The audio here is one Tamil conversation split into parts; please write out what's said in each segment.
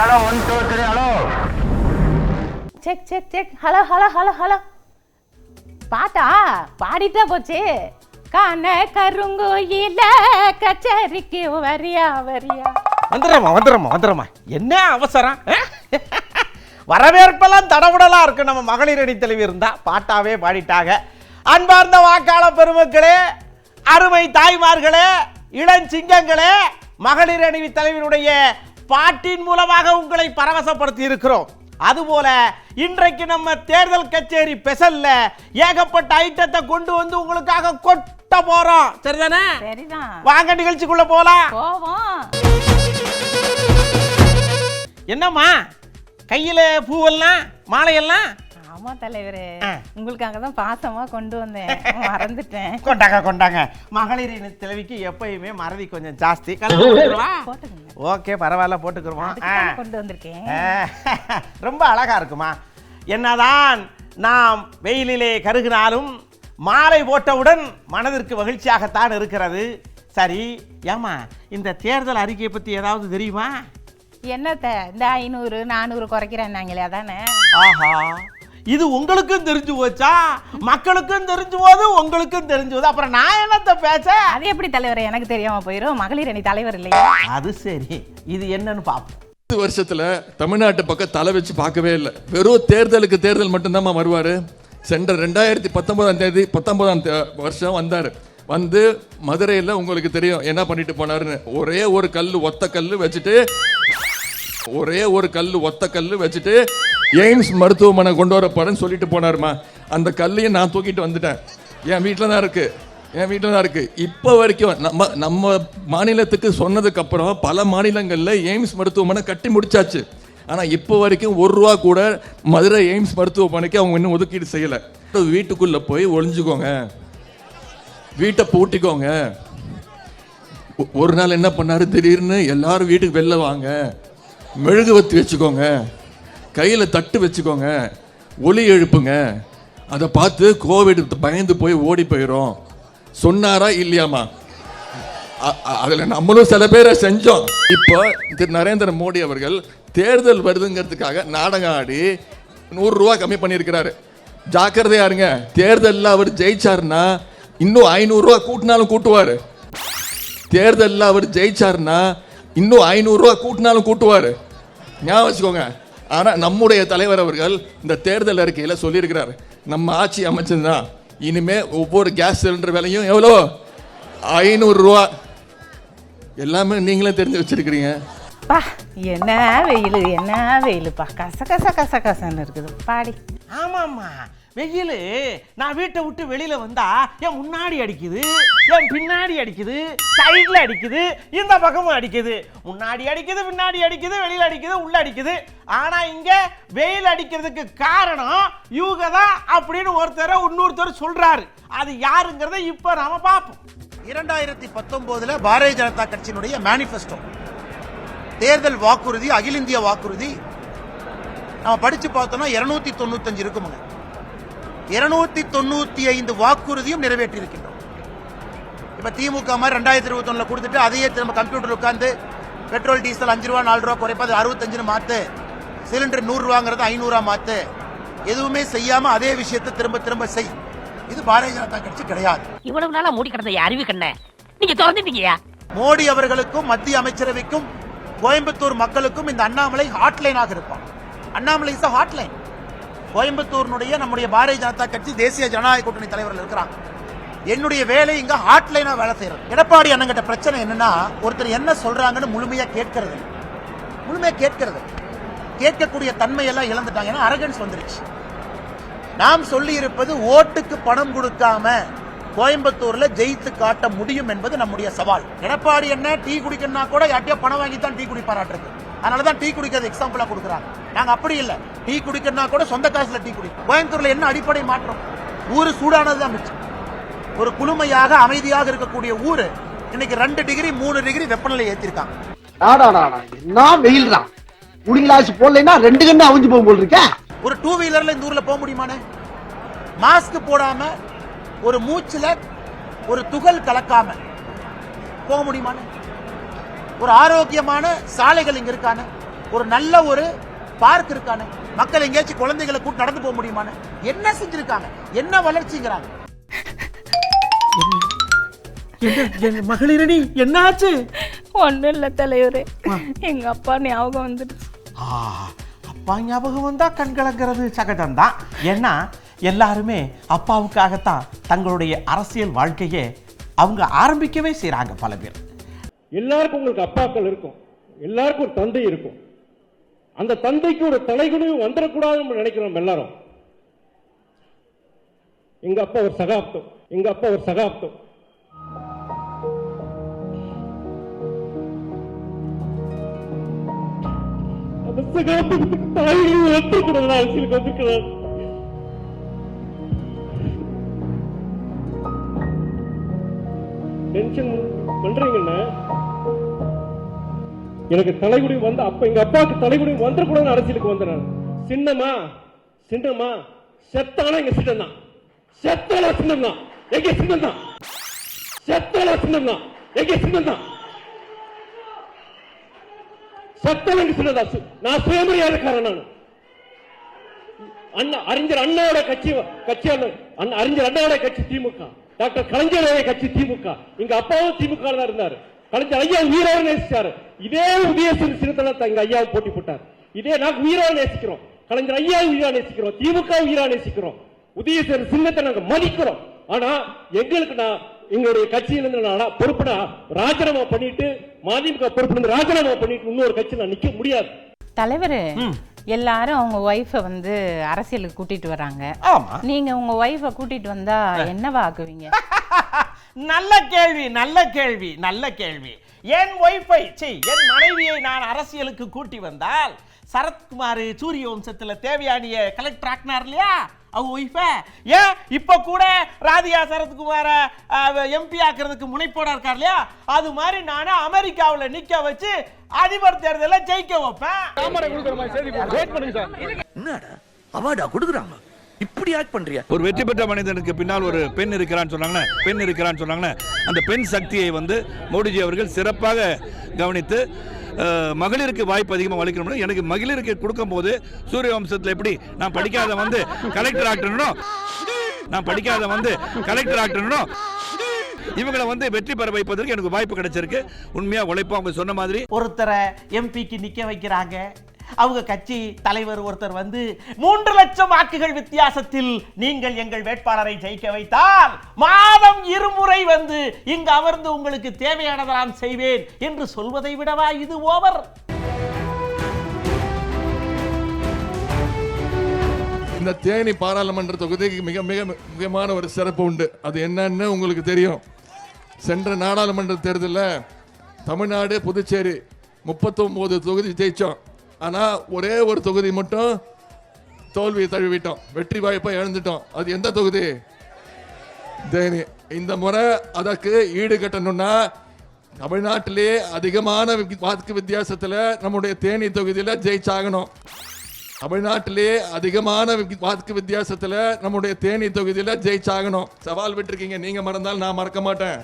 Hello 1 2 3 hello check check check hello hello hello hello பாட்டா பாடிட்டா போச்சு. காண கருங்கோயில கச்சேரிக்கு வரியா வரியா. வந்துடுறமா என்ன அவசரம்? வரவேற்பெல்லாம் தடவுடலா இருக்கு. நம்ம மகளிர் அணி தலைவி இருந்தா பாட்டாவே பாடிட்டாங்க. அன்பார்ந்த வாக்காளர் பெருமக்களே, அருமை தாய்மார்களே, இளஞ்சிங்கங்களே, மகளிர் அணி தலைவருடைய பாட்டின் மூலமாக உங்களை பரவசப்படுத்தி இருக்கிறோம். அதுபோல இன்றைக்கு நம்ம தேர்தல் கச்சேரி ஸ்பெஷல்ல ஏகப்பட்ட ஐட்டத்தை கொண்டு வந்து உங்களுக்காக கொட்ட போறோம். சரிதானே? சரிதான். வாங்க நிகழ்ச்சிக்குள்ள போலாம். போவோம். என்னம்மா கையில பூவெல்லாம் மாலையெல்லாம்? ஆமா தலைவரே, உங்களுக்காக தான் பாசமா கொண்டு வந்தேன், மறந்துட்டேன். கொண்டாங்க. மகளிர் தலைவிக்கு எப்பயுமே மறதி கொஞ்சம் ஜாஸ்தி. ஓகே, பரவாயில்ல, போட்டுக்கிறோம். கொண்டு வந்திருக்கேன். ரொம்ப அழகா இருக்குமா. என்னதான் நாம் வெயிலிலே கருகினாலும் மாலை போட்டவுடன் மனதிற்கு மகிழ்ச்சியாகத்தான் இருக்கிறது. சரி, ஏமா இந்த தேர்தல் அறிக்கையை பத்தி ஏதாவது தெரியுமா? என்னத்த இந்த 500 400 குறைக்கிறேன்னாங்களே அதானே? ஆஹா, இது உங்களுக்கும் தெரிஞ்சு போச்சா? மக்களுக்கும் தெரிஞ்சு போது, உங்களுக்கும் தெரிஞ்சு போது, அப்புறம் நான் என்னத்த பேச? அது எப்படி தலைவரே எனக்கு தெரியாம போயிரும்? மகளிர் அணி தலைவர் இல்லையா? அது சரி, இது என்னன்னு பாப்போம். 10 வருஷத்துல தமிழ்நாட்டு பக்கம் தலை வச்சு பார்க்கவே இல்லை. வெறும் தேர்தல் மட்டும்தான் வருவாரு. சென்ற 2019 வருஷம் வந்தாரு. வந்து மதுரையில் உங்களுக்கு தெரியும் என்ன பண்ணிட்டு போனாருன்னு. ஒரே ஒரு ஒத்த கல்லு வச்சுட்டு எய்ம்ஸ் மருத்துவமனை கொண்டு வர போறேன்னு சொல்லிட்டு போனாருமா. அந்த கல்லையும் நான் தூக்கிட்டு வந்துட்டேன். என் வீட்டில் தான் இருக்கு. இப்போ வரைக்கும் நம்ம மாநிலத்துக்கு சொன்னதுக்கு அப்புறம் பல மாநிலங்களில் எய்ம்ஸ் மருத்துவமனை கட்டி முடிச்சாச்சு. ஆனால் இப்போ வரைக்கும் ₹1 கூட மதுரை எய்ம்ஸ் மருத்துவமனைக்கு அவங்க இன்னும் ஒதுக்கீடு செய்யலை. வீட்டுக்குள்ளே போய் ஒளிஞ்சுக்கோங்க, வீட்டை பூட்டிக்கோங்க. ஒரு நாள் என்ன பண்ணாரு, திடீர்னு எல்லாரும் வீட்டுக்கு வெளில வாங்க, மெழுகுவத்தி வச்சுக்கோங்க, கையில் தட்டு வச்சுக்கோங்க, ஒலி எழுப்புங்க. அதை பார்த்து கோவிட் பயந்து போய் ஓடி போயிடும் சொன்னாரா இல்லையாமா? அதில் நம்மளும் சில பேரை செஞ்சோம். இப்போ திரு நரேந்திர மோடி அவர்கள் தேர்தல் வருதுங்கிறதுக்காக நாடகம் ஆடி ₹100 கம்மி பண்ணியிருக்கிறாரு. ஜாக்கிரதையா இருங்க. தேர்தலில் அவர் ஜெயிச்சாருன்னா இன்னும் ₹500 கூட்டினாலும் கூட்டுவார். தேர்தலில் அவர் ஜெயிச்சாருன்னா இன்னும் ₹500 கூட்டினாலும் கூட்டுவார். ஞாபகம் வச்சுக்கோங்க. ஆனால் நம்முடைய தலைவர் அவர்கள் இந்த தேர்தல் அறிக்கையில் சொல்லியிருக்கிறார், நம்ம ஆட்சி அமைச்சதுதான் இனிமே ஒவ்வொரு கேஸ் சிலிண்டர் விலையும் எவ்வளோ? ₹500. எல்லாமே நீங்களே தெரிஞ்சு வச்சிருக்கிறீங்க. என்ன வெயிலுப்பா, கசன்னு இருக்குது பாடி. ஆமாம்மா, வெயில் நான் வீட்டை விட்டு வெளியில வந்தா என் முன்னாடி அடிக்குது, என் பின்னாடி அடிக்குது, சைட்ல அடிக்குது, இந்த பக்கமும் அடிக்குது. முன்னாடி அடிக்குது, பின்னாடி அடிக்குது, வெளியில அடிக்குது, உள்ள அடிக்குது. ஆனா இங்க வெயில் அடிக்கிறதுக்கு காரணம் இவங்க தான் அப்படின்னு இன்னொருத்தர் சொல்றாரு. அது யாருங்கிறத இப்ப நாம பார்ப்போம். 2019 பாரதிய ஜனதா கட்சியினுடைய மேனிஃபெஸ்டோ தேர்தல் வாக்குறுதி, அகில இந்திய வாக்குறுதி நம்ம படிச்சு பார்த்தோம்னா 295 இருக்குமுங்க. 295 வாக்குறுதியும் நிறைவேற்றி இருக்கின்றோம். இப்ப திமுக மாதிரி 2021 கொடுத்துட்டு அதையே திரும்ப கம்ப்யூட்டர் உட்கார்ந்து பெட்ரோல் டீசல் ₹5 ₹4 குறைப்பது 65 மாத்து, சிலிண்டர் ₹100 500 மாத்து, எதுவுமே செய்யாம அதே விஷயத்தை திரும்ப செய். இது பாரதிய ஜனதா கட்சி கிடையாது. இவ்வளவு நாளா மூடி கிடந்த அறிவு கண்ண நீங்க திறந்துட்டீங்க. மோடி அவர்களுக்கும் மத்திய அமைச்சரவைக்கும் கோயம்புத்தூர் மக்களுக்கும் இந்த அண்ணாமலை ஹாட்லைனாக இருப்பான். Annamalai is Hotline. கோயம்புத்தூர்னுடைய நம்முடைய பாரதிய ஜனதா கட்சி தேசிய ஜனநாயக கூட்டணி தலைவர்கள் இருக்கிறாங்க. என்னுடைய வேலை இங்க ஹாட்லைனா வேலை செய்யறது. எடப்பாடி அண்ணங்கிட்ட பிரச்சனை என்னன்னா, ஒருத்தர் என்ன சொல்றாங்கன்னு முழுமையா கேட்கறது, கேட்கக்கூடிய தன்மையெல்லாம் இழந்துட்டாங்க. ஏன்னா அரகன்ஸ் வந்துருச்சு. நாம் சொல்லி இருப்பது ஓட்டுக்கு பணம் கொடுக்காம கோயம்புத்தூர்ல ஜெயித்து காட்ட முடியும் என்பது நம்முடைய சவால். எடப்பாடி என்ன டீ குடிக்கணும்னா கூட யார்ட்டையோ பணம் வாங்கி தான் டீ குடிப்பாராட்டிருக்கு. அதனாலதான் டீ குடிக்கிறது எக்ஸாம்பிளா கொடுக்குறாங்க. நாங்க அப்படி இல்ல, டீ குடிக்கணும்னா கூட சொந்த காசுல டீ குடிப்போம். கோயம்புத்தூர்ல என்ன அடிப்படை மாற்றம்? ஊரு சூடானதுதான் மிச்சம். ஒரு குளுமையாக அமைதியாக இருக்கக்கூடிய ஊரு இன்னைக்கு 2 டிகிரி 3 டிகிரி வெப்பநிலை ஏற்றிருக்காங்க. என்ன வெயில் தான், குடிங்களாச்சு போடலைன்னா 2 கண்ணு அவிஞ்சு போகும் போல் இருக்க. ஒரு 2 வீலர்ல இந்த ஊர்ல போக முடியுமானே? மாஸ்க் போடாம ஒரு மூச்சுல ஒரு துகள் கலக்காம போக முடியுமானே? ஒரு ஆரோக்கியமான சாலைகள் இங்க இருக்கானே? ஒரு நல்ல ஒரு பார்க் இருக்கானே, மக்கள் எங்கேயாச்சும் குழந்தைகளை கூட்டு நடந்து போக முடியுமானே, என்ன செஞ்சிருக்காங்க, என்ன வளர்ச்சிங்கிறாங்க. மகளிரணி என்னாச்சு? ஒண்ணும் இல்ல தலைவரே, எங்க அப்பா ஞாபகம் வந்துடுச்சு. அப்பா ஞாபகம் வந்தா கண் கலங்கிறது சகஜம் தான். ஏன்னா எல்லாருமே அப்பாவுக்காகத்தான் தங்களுடைய அரசியல் வாழ்க்கையை அவங்க ஆரம்பிக்கவே செய்றாங்க. பல பேர் எல்லாருக்கும் உங்களுக்கு அப்பாக்கள் இருக்கும், எல்லாருக்கும் ஒரு தந்தை இருக்கும். அந்த தந்தைக்கு ஒரு தலைகுனிவு வந்துடக்கூடாதுன்னு நினைக்கிறோம் எல்லாரும். எங்க அப்பா ஒரு சகாப்தம், எங்க அப்பா ஒரு சகாப்தம். அந்த சகாப்தத்துக்கு தலைகுனிவு வந்துடக்கூடாது அரசியலுக்கு வந்துருக்கிறார். டென்ஷன் பண்றீங்கன்னு எனக்கு தலைகுடி வந்து அப்ப எங்க அப்பாவுக்கு தலைகுடி வந்துடக்கூடாது அரசியலுக்கு வந்தேன். சின்னமா சின்னமா செத்தானா எங்க சின்னம் தான், செத்தானா சின்னம் தான் எங்க சின்னம் தான், செத்தானா சின்னம் தான் எங்க சின்னம் தான், செத்தான எங்க சின்னம் தான். நான் சுயமரியாதைக்காரன். நான் அண்ணா அறிஞர் அண்ணாவோட கட்சியாளர், அறிஞர் அண்ணாவோட கட்சி திமுக, டாக்டர் கலைஞருடைய கட்சி திமுக. எங்க அப்பாவும் திமுக தான் இருந்தாரு. கலைஞர் ஐயா உயிரோடு நேசிச்சாரு. இதே உதயசூரியன் சின்னத்துல எங்க ஐயாவை போட்டி போட்டார். இதே நாங்க உயிரோடு நேசிக்கிறோம், கலைஞர் ஐயா உயிரா நேசிக்கிறோம், திமுக உயிரா நேசிக்கிறோம், உதயசூரியன் சின்னத்தை நாங்க மதிக்கிறோம். ஆனா எங்களுக்கு நான் எங்களுடைய கட்சியிலிருந்து பொறுப்புனா ராஜினாமா பண்ணிட்டு, மதிமுக பொறுப்பு ராஜினாமா பண்ணிட்டு இன்னொரு கட்சி நான் நிக்க முடியாது. தலைவரு, எல்லாரும் அவங்க ஒய்ஃபை வந்து அரசியலுக்கு கூட்டிட்டு வராங்க. நீங்க உங்க ஒய்ஃபை கூட்டிட்டு வந்தா என்னவா ஆக்குவீங்க? நல்ல கேள்வி, நல்ல கேள்வி, நல்ல கேள்வி. என் ஒய்ஃபை, என் மனைவியை நான் அரசியலுக்கு கூட்டி வந்தால், சரத்குமார் சூரிய வம்சத்துல தேவயானிய கலெக்டர் ஆக்கினார் இல்லையா, அவங்க ஒய்ஃப. ஏன் இப்ப கூட ராதியா சரத்குமார எம்பி ஆக்குறதுக்கு முனைப்போட இருக்கார் இல்லையா, அது மாதிரி நானே அமெரிக்காவில் நிக்க வச்சு அதிபர் தேர்தலை ஜெயிக்க வைப்பேன். அவார்டா கொடுக்குறாங்க, இப்படி ஆக்ட் பண்றியா? ஒரு வெற்றி பெற்ற மனிதனுக்கு பின்னால் ஒரு பெண் இருக்கிறான்னு சொன்னாங்கன்னா, அந்த பெண் சக்தியை வந்து மோடிஜி அவர்கள் சிறப்பாக கவனித்து மகளிருக்கு வாய்ப்பு அதிகமாக அளிக்கணும். எனக்கு மகளிருக்கு கொடுக்கும் போது சூரிய வம்சத்தில் எப்படி நான் படிக்காத வந்து கலெக்டர் ஆக்டர்னோ, இவங்களை வந்து வெற்றி பெற வைப்பதற்கு எனக்கு வாய்ப்பு கிடைச்சிருக்கு. உண்மையா உழைப்போம். அவங்க சொன்ன மாதிரி ஒருத்தரை எம்பிக்கு நிக்க வைக்கிறாங்க. அவங்க கட்சி தலைவர் ஒருத்தர் வந்து 3 லட்சம் வாக்குகள் வித்தியாசத்தில் நீங்கள் எங்கள் வேட்பாளரை ஜெயிக்க வைத்தால் மாதம் 2 முறை வந்து இங்கு அமர்ந்து உங்களுக்கு தேவையானதெல்லாம் செய்வேன் என்று சொல்வதை விடவா இது ஓவர்? இந்த தேனி பாராளுமன்ற தொகுதிக்கு மிக மிக முக்கியமான ஒரு சிறப்பு உண்டு. அது என்னன்னு உங்களுக்கு தெரியும். சென்ற நாடாளுமன்ற தேர்தலில் தமிழ்நாடு புதுச்சேரி 39 தொகுதி ஜெயிச்சோம். ஆனால் ஒரே ஒரு தொகுதி மட்டும் தோல்வியை தழுவிட்டோம், வெற்றி வாய்ப்பை இழந்துட்டோம். அது எந்த தொகுதி? தேனி. இந்த முறை அதற்கு ஈடு கட்டணும்னா தமிழ்நாட்டிலே அதிகமான வாக்கு வித்தியாசத்தில் நம்முடைய தேனி தொகுதியில் ஜெயிச்சாகணும். தமிழ்நாட்டிலே அதிகமான வாக்கு வித்தியாசத்தில் நம்முடைய தேனி தொகுதியில் ஜெயிச்சாகணும். சவால் விட்டுருக்கீங்க, நீங்க மறந்தால் நான் மறக்க மாட்டேன்.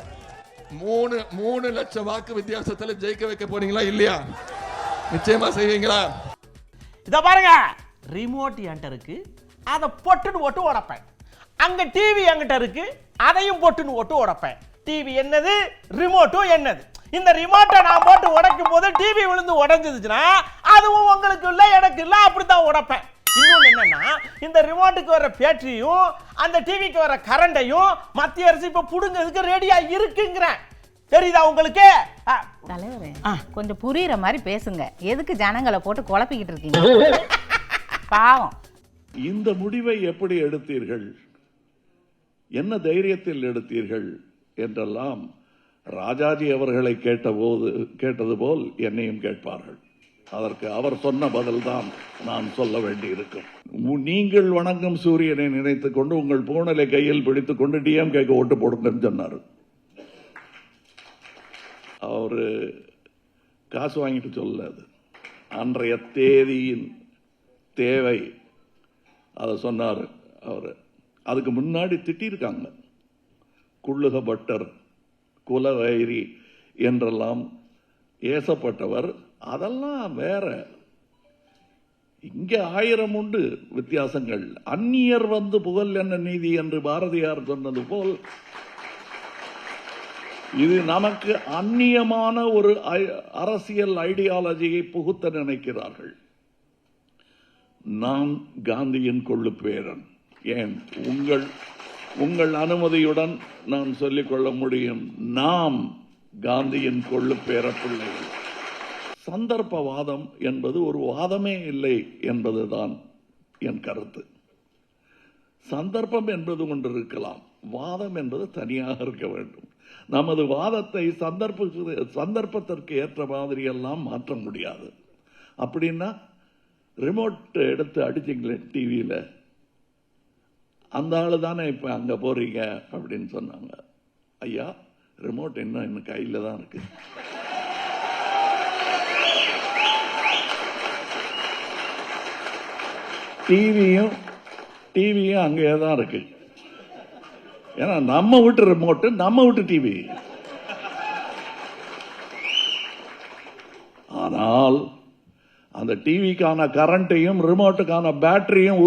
3 லட்சம் வாக்கு வித்தியாசத்தில் ஜெயிக்க வைக்க போறீங்களா இல்லையா? நிச்சயமா செய்வீங்களா? இத பாருங்க, ரிமோட் என்கிட்ட இருக்கு, அதை பொட்டுன்னு ஓட்டு உடைப்பேன். அங்க டிவி என்கிட்ட இருக்கு, அதையும் பொட்டுன்னு ஓட்டு உடைப்பேன். டிவி என்னது, ரிமோட்டும் என்னது. இந்த ரிமோட்டை நான் போட்டு உடைக்கும் போது டிவி விழுந்து உடைஞ்சதுச்சுன்னா அதுவும் உங்களுக்கு இல்லை எனக்கு இல்லை, அப்படித்தான் உடைப்பேன். இன்னொன்று என்னன்னா, இந்த ரிமோட்டுக்கு வர பேட்டரியும் அந்த டிவிக்கு வர கரண்டையும் மத்திய அரசு இப்ப புடுங்கிறதுக்கு ரெடியா இருக்குங்கிறேன். தெரியுதா உங்களுக்கு? தலைவரே, கொஞ்சம் புரியுற மாதிரி பேசுங்க. எதுக்கு ஜனங்களை போட்டு குழப்பிக்கிட்டு இருக்கீங்க? பாவம். இந்த முடிவை எப்படி எடுத்தீர்கள், என்ன தைரியத்தில் எடுத்தீர்கள் என்றெல்லாம் ராஜாஜி அவர்களை கேட்டது போல் என்னையும் கேட்பார்கள். அதற்கு அவர் சொன்ன பதில் தான் நான் சொல்ல வேண்டியிருக்கும். நீங்கள் வணங்கும் சூரியனை நினைத்துக் கொண்டு உங்கள் பூணலை கையில் பிடித்துக் கொண்டு டிஎம்கேக்கு ஓட்டு போடுங்கன்னு சொன்னார். அவரு காசு வாங்கிட்டு சொல்லல, அன்றைய தேதியின் தேவை அதை சொன்னார் அவர். அதுக்கு முன்னாடி திட்டிருக்காங்க, குள்ளுக பட்டர், குலவைரி என்றெல்லாம் ஏசப்பட்டவர். அதெல்லாம் வேற. இங்கே 1000 உண்டு வித்தியாசங்கள். அந்நியர் வந்து புகழ் என்ன நீதி என்று பாரதியார் சொன்னது போல் இது நமக்கு அந்நியமான ஒரு அரசியல் ஐடியாலஜியை புகுத்த நினைக்கிறார்கள். நான் காந்தியின் கொள்ளு பேரன். ஏன் உங்கள் அனுமதியுடன் நான் சொல்லிக்கொள்ள முடியும், நாம் காந்தியின் கொள்ளு பேர பிள்ளைகள். சந்தர்ப்பவாதம் என்பது ஒரு வாதமே இல்லை என்பதுதான் என் கருத்து. சந்தர்ப்பம் என்பது ஒன்று இருக்கலாம், வாதம் என்பது தனியாக இருக்க வேண்டும். நமது வாதத்தை சந்தர்ப்பத்திற்கு ஏற்ற மாதிரி எல்லாம் மாற்ற முடியாது. அப்படின்னா ரிமோட் எடுத்து அடிச்சிங்களே டிவியில், அந்த ஆளு தானே இப்போ அங்கே போறீங்க அப்படின்னு சொன்னாங்க. ஐயா, ரிமோட் இன்னும் கையில் தான் இருக்கு. டிவியும் அங்கேயே தான் இருக்கு. ஏன்னா நம்ம வீட்டு ரிமோட்டு, நம்ம வீட்டு டிவி. ஆனால் அந்த டிவிக்கான கரண்ட்டையும் ரிமோட்டுக்கான பேட்டரியும்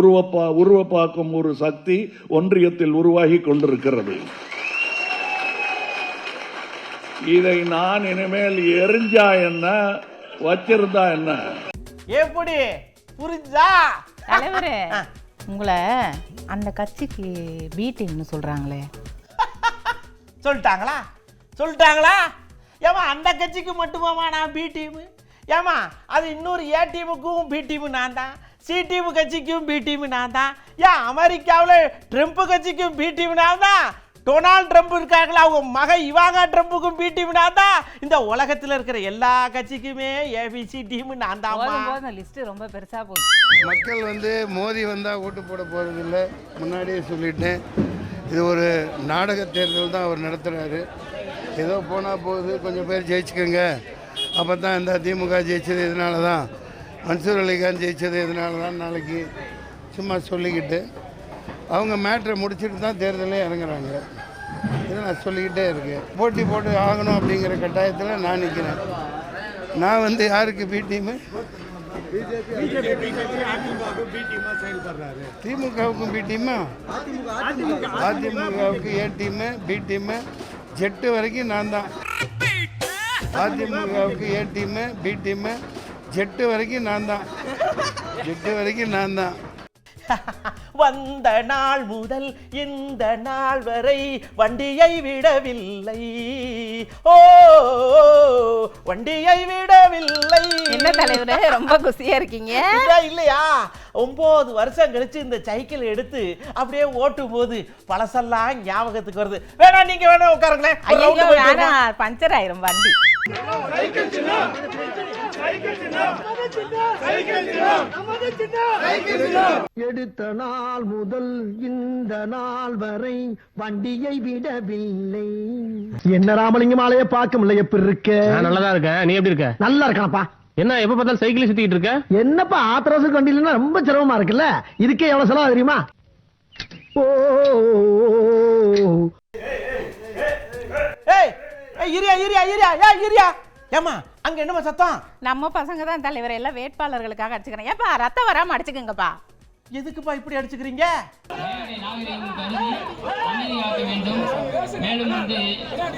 உருவப்பாக்கும் ஒரு சக்தி ஒன்றியத்தில் உருவாகி கொண்டிருக்கிறது. இதை நான் இனிமேல் எரிஞ்சா என்ன, வச்சிருந்தா என்ன? எப்படி புரிஞ்சா? தலைவரே, உங்களை அந்த கட்சிக்கு பி டீம்னு சொல்றாங்களே, சொல்லிட்டாங்களா? ஏமா அந்த கட்சிக்கு மட்டுமாமா நான் பி டீம்? ஏமா அது இன்னொரு ஏ டீமுக்கும் பி டீம் நான் தான், சி டீம் கட்சிக்கும் பி டீம் நான் தான், ஏன் அமெரிக்காவில் ட்ரம்ப் கட்சிக்கும் பி டீம் நான் தான், டொனால்ட் ட்ரம்ப் இருக்காங்களா அவங்க மக இவாங்கா ட்ரம்ப்புக்கும் பி டீம் நான் தான், இந்த உலகத்தில் இருக்கிற எல்லா கட்சிக்குமே ஏபிசி டீம் நான் தான். லிஸ்ட் ரொம்ப பெருசா போகுது. மக்கள் வந்து மோடி வந்தால் ஓட்டு போட போகிறதில்லை, முன்னாடியே சொல்லிட்டேன். இது ஒரு நாடக தேர்தல் தான் அவர் நடத்துகிறாரு. ஏதோ போனால் போகுது, கொஞ்சம் பேர் ஜெயிச்சுக்கோங்க, அப்போ தான் இந்த திமுக ஜெயிச்சது இதனால தான், மன்சூர் அலிகான் ஜெயிச்சது இதனால தான், நாளைக்கு சும்மா சொல்லிக்கிட்டு அவங்க மேட்ரை முடிச்சுட்டு தான் தேர்தலே இறங்குறாங்க. இதை நான் சொல்லிக்கிட்டே இருக்கேன். போட்டி போட்டு ஆகணும் அப்படிங்கிற கட்டாயத்தில் நான் நிற்கிறேன். நான் வந்து யாருக்கு பி டீமு? திமுகவுக்கும் பி டீமா, அதிமுகவுக்கு A team, B team, Z வரைக்கும் நான் தான். அதிமுகவுக்கு A team, B team, Z வரைக்கும் நான் தான். வந்த நாள் முதல் இந்த நாள் வரை வண்டியை விடவில்லை, ஓ வண்டியை விடவில்லை. என்ன தலைவரே, ரொம்ப குசியா இருக்கீங்க? இல்லையா, 9 வருஷம் கழிச்சு இந்த சைக்கிள் எடுத்து அப்படியே ஓட்டும் போது பழசெல்லாம் ஞாபகத்துக்கு வருது. வேணா நீங்க வேணா உட்காருங்களேன். பஞ்சர் ஆயிரும் வண்டி. எடுத்த நாள் முதல் இந்த நாள் வரை வண்டியை விடவில்லை. என்ன ராமலிங்கம் ஆலைய பார்க்க முடியல, எப்படி இருக்க? நல்லதா இருக்கேன், நீ எப்படி இருக்க? நல்லா இருக்கானப்பா. என்ன எப்ப பார்த்தாலும் சைக்கிள் சுத்திட்டு இருக்க? என்னப்பா ஆத்திரவசம் வண்டியில ரொம்ப சிரமமா இருக்குல்ல, இதுக்கே எவ்வளவு செலவு தெரியுமா? ஓ இரியா ஏமா அங்க என்னமா சத்தம்? நம்ம பசங்க தான் தலைவர், எல்லாம் வேட்பாளர்களுக்காக அடிச்சுக்கிறேன். ஏப்பா ரத்தம் வராம அடிச்சுக்கங்கப்பா. எதுக்குப்பா இப்படி அடிச்சுக்கிறீங்க? மேலும் வந்து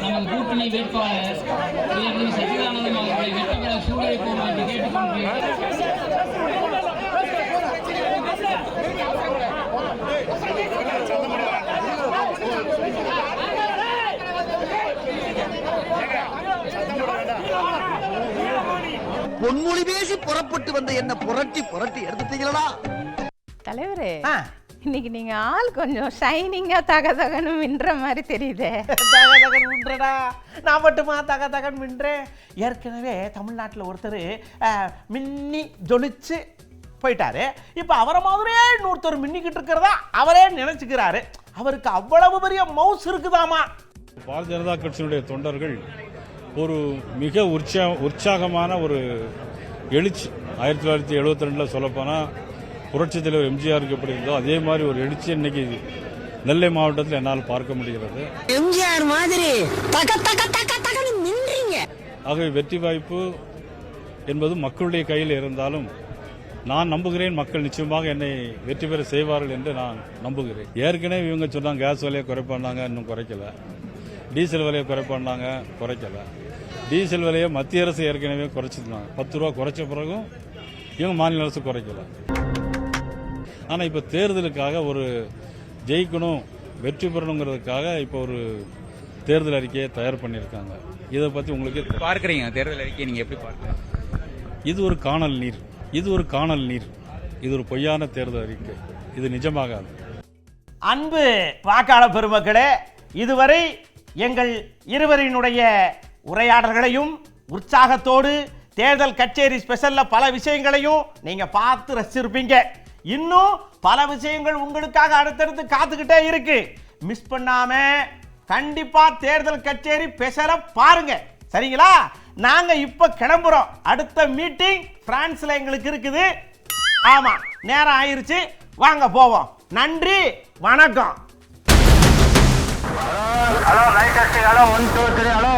நமது கூட்டணி வேட்பாளர் சச்சிதானந்தம் அவர்களை வெற்றி பெற சூழலிப்போம் என்று கேட்டுக்கொண்டு பொன்மொழி பேசி புறப்பட்டு வந்த என்ன புரட்டி எடுத்துட்டீங்களா தலைவரே? இன்னைக்கு நீங்க ஆள் கொஞ்சம் ஷைனிங்கா தகதகன்னு மின்ற மாதிரி தெரியுதே. தகதகன் மின்றடா, நான் மட்டுமா தகதகன் மின்றேன்? ஏற்கனவே தமிழ்நாட்டில் ஒருத்தர் மின்னி ஜொலிச்சு போயிட்டாரு. இப்போ அவரை மாதிரியே இன்னொருத்தர் மின்னிக்கிட்டு இருக்கிறதா அவரே நினைச்சுக்கிறாரு. அவருக்கு அவ்வளவு பெரிய மவுஸ் இருக்குதாமா. பாரதிய ஜனதா கட்சியினுடைய தொண்டர்கள் ஒரு மிக உற்சாகமான ஒரு எழுச்சி. 1972 சொல்லப்போனால் புரட்சித் தலைவர் எம்ஜிஆருக்கு எப்படி இருந்தோ அதே மாதிரி ஒரு எழுச்சி இன்னைக்கு நெல்லை மாவட்டத்தில் என்னால் பார்க்க முடிகிறது. எம்ஜிஆர் மாதிரி ஆகவே வெற்றி வாய்ப்பு என்பது மக்களுடைய கையில் இருந்தாலும் நான் நம்புகிறேன் மக்கள் நிச்சயமாக என்னை வெற்றி பெற செய்வார்கள் என்று நான் நம்புகிறேன். ஏற்கனவே இவங்க சொன்னாங்க கேஸ் விலையை குறைப்பாங்க, இன்னும் குறைக்கல. டீசல் விலையை குறைப்பாங்க, குறைக்கல. டீசல் விலையை மத்திய அரசு ஏற்கனவே குறைச்சிருந்தாங்க. 10 ரூபா குறைச்ச பிறகும் இவங்க மாநில அரசு குறைக்கல. ஆனால் இப்போ தேர்தலுக்காக ஒரு ஜெயிக்கணும் வெற்றி பெறணுங்கிறதுக்காக இப்போ ஒரு தேர்தல் அறிக்கையை தயார் பண்ணியிருக்காங்க. இதை பற்றி உங்களுக்கு பார்க்குறீங்க தேர்தல் அறிக்கையை நீங்கள் எப்படி பார்க்குறீங்க? இது ஒரு காணல் நீர், இது ஒரு காணல் நீர், இது ஒரு பொய்யான தேர்தல் அறிக்கை, இது நிஜமாகாது. அன்பு வாக்காளர் பெருமக்களே, இதுவரை எங்கள் இருவரினுடைய உரையாடல்களையும் உற்சாகத்தோடு தேர்தல் கச்சேரி ஸ்பெஷல்ல பல விஷயங்களையும் நீங்க பார்த்து ரசிச்சிருப்பீங்க. இன்னும் பல விஷயங்கள் உங்களுக்காக அடுத்தடுத்து காத்துக்கிட்டே இருக்கு. மிஸ் பண்ணாம கண்டிப்பா தேர்தல் கச்சேரி ஸ்பெஷலை பாருங்க, சரிங்களா? நாங்க இப்ப கிளம்புறோம். அடுத்த மீட்டிங் பிரான்ஸ்ல எங்களுக்கு இருக்குது. ஆமா, நேரம் ஆயிருச்சு, வாங்க போவோம். நன்றி, வணக்கம். Hello light hello 1 2 3 hello